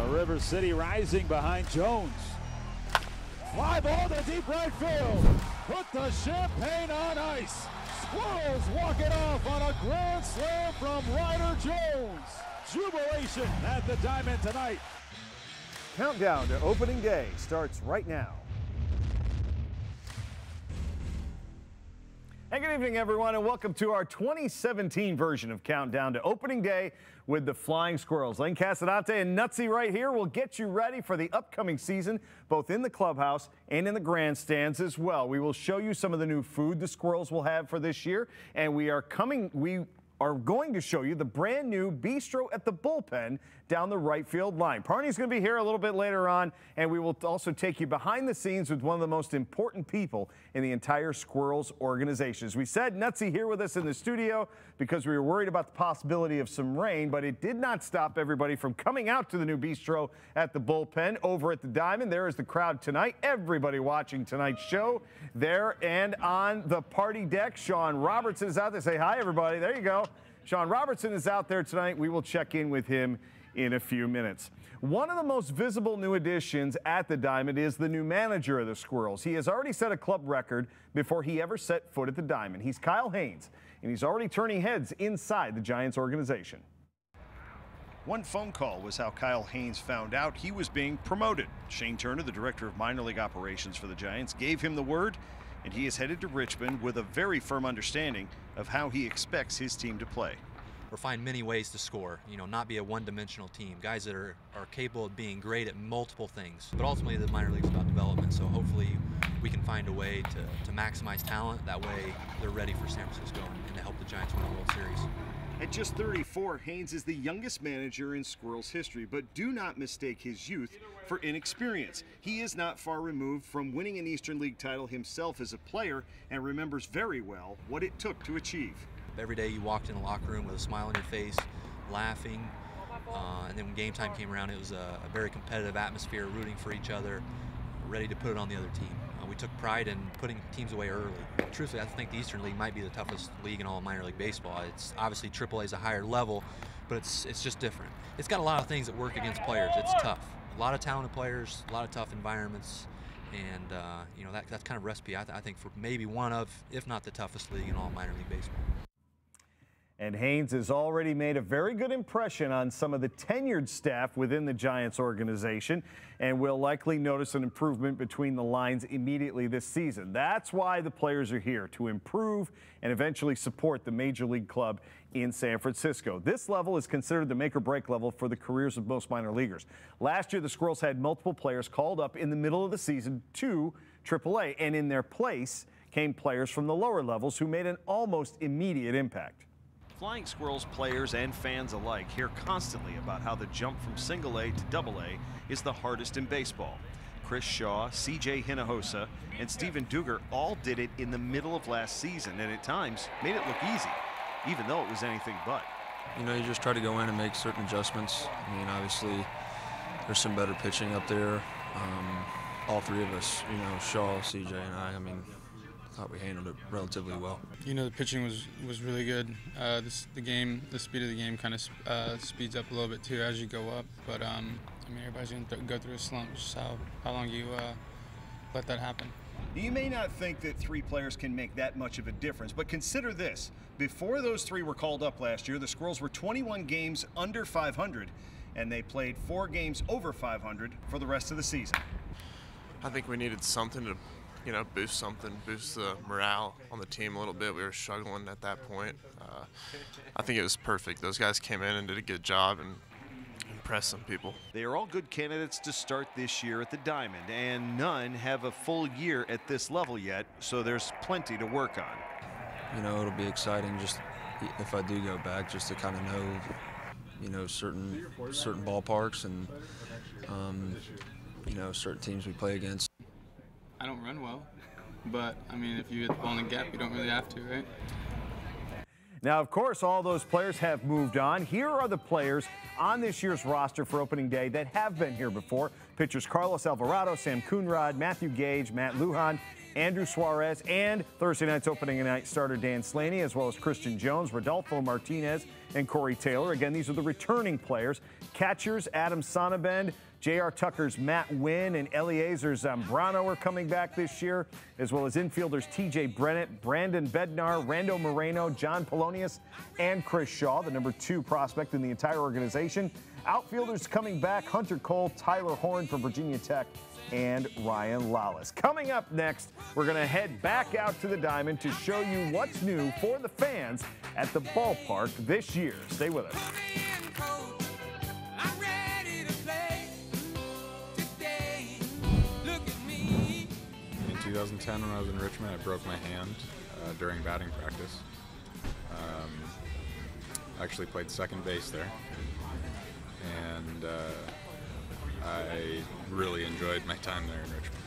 River City rising behind Jones. Fly ball to deep right field. Put the champagne on ice. Squirrels walk it off on a grand slam from Ryder Jones. Jubilation at the Diamond tonight. Countdown to opening day starts right now. Hey, good evening, everyone, and welcome to our 2017 version of Countdown to Opening Day with the Flying Squirrels. Lane Casadante and Nutsy right here will get you ready for the upcoming season, both in the clubhouse and in the grandstands as well. We will show you some of the new food the Squirrels will have for this year, and we are going to show you the brand new bistro at the bullpen down the right field line. Parney's going to be here a little bit later on, and we will also take you behind the scenes with one of the most important people in the entire Squirrels organization. As we said, Nutsy here with us in the studio because we were worried about the possibility of some rain, but it did not stop everybody from coming out to the new bistro at the bullpen over at the Diamond. There is the crowd tonight. Everybody watching tonight's show there, and on the party deck, Sean Robertson is out there. Say hi, everybody. There you go. Sean Robertson is out there tonight. We will check in with him in a few minutes. One of the most visible new additions at the Diamond is the new manager of the Squirrels. He has already set a club record before he ever set foot at the Diamond. He's Kyle Haynes, and he's already turning heads inside the Giants organization. One phone call was how Kyle Haynes found out he was being promoted. Shane Turner, the director of minor league operations for the Giants, gave him the word, and he is headed to Richmond with a very firm understanding of how he expects his team to play. Or find many ways to score, not be a one-dimensional team. Guys that are capable of being great at multiple things. But ultimately, the minor league's about development, so hopefully we can find a way to maximize talent. That way, they're ready for San Francisco and to help the Giants win the World Series. At just 34, Haynes is the youngest manager in Squirrels history, but do not mistake his youth for inexperience. He is not far removed from winning an Eastern League title himself as a player and remembers very well what it took to achieve. Every day you walked in the locker room with a smile on your face, laughing, and then when game time came around, it was a very competitive atmosphere, rooting for each other, ready to put it on the other team. We took pride in putting teams away early. Truthfully, I think the Eastern League might be the toughest league in all minor league baseball. It's obviously AAA is a higher level, but it's just different. It's got a lot of things that work against players. It's tough. A lot of talented players, a lot of tough environments, and that's kind of recipe I think for maybe one of, if not the toughest league in all minor league baseball. And Haynes has already made a very good impression on some of the tenured staff within the Giants organization, and we'll likely notice an improvement between the lines immediately this season. That's why the players are here, to improve and eventually support the Major League club in San Francisco. This level is considered the make or break level for the careers of most minor leaguers. Last year, the Squirrels had multiple players called up in the middle of the season to AAA, and in their place came players from the lower levels who made an almost immediate impact. Flying Squirrels players and fans alike hear constantly about how the jump from single A to double A is the hardest in baseball. Chris Shaw, C.J. Hinojosa, and Steven Duger all did it in the middle of last season, and at times made it look easy, even though it was anything but. You just try to go in and make certain adjustments. I mean, obviously, there's some better pitching up there. All three of us, Shaw, C.J., and I mean, thought we handled it relatively well. The pitching was really good. The speed of the game kind of speeds up a little bit too as you go up. But I mean, everybody's going to go through a slump. Just how long you let that happen. You may not think that three players can make that much of a difference, but consider this: before those three were called up last year, the Squirrels were 21 games under 500, and they played 4 games over 500 for the rest of the season. I think we needed something to boost the morale on the team a little bit. We were struggling at that point. I think it was perfect. Those guys came in and did a good job and impressed some people. They are all good candidates to start this year at the Diamond, and none have a full year at this level yet, so there's plenty to work on. It'll be exciting just if I do go back, just to kind of know, certain ballparks and, certain teams we play against. I don't run well, but I mean, if you hit the ball in the gap, you don't really have to, right? Now, of course, all those players have moved on. Here are the players on this year's roster for opening day that have been here before. Pitchers Carlos Alvarado, Sam Coonrod, Matthew Gage, Matt Lujan, Andrew Suarez, and Thursday night's opening night starter Dan Slaney, as well as Christian Jones, Rodolfo Martinez, and Corey Taylor. Again, these are the returning players. Catchers, Adam Sonnabend, J.R. Tucker's Matt Wynn, and Eliezer Zambrano are coming back this year, as well as infielders T.J. Brennett, Brandon Bednar, Rando Moreno, John Polonius, and Chris Shaw, the number 2 prospect in the entire organization. Outfielders coming back, Hunter Cole, Tyler Horn from Virginia Tech, and Ryan Lawless. Coming up next, we're going to head back out to the Diamond to show you what's new for the fans at the ballpark this year. Stay with us. In 2010, when I was in Richmond, I broke my hand during batting practice. I actually played second base there. And I really enjoyed my time there in Richmond.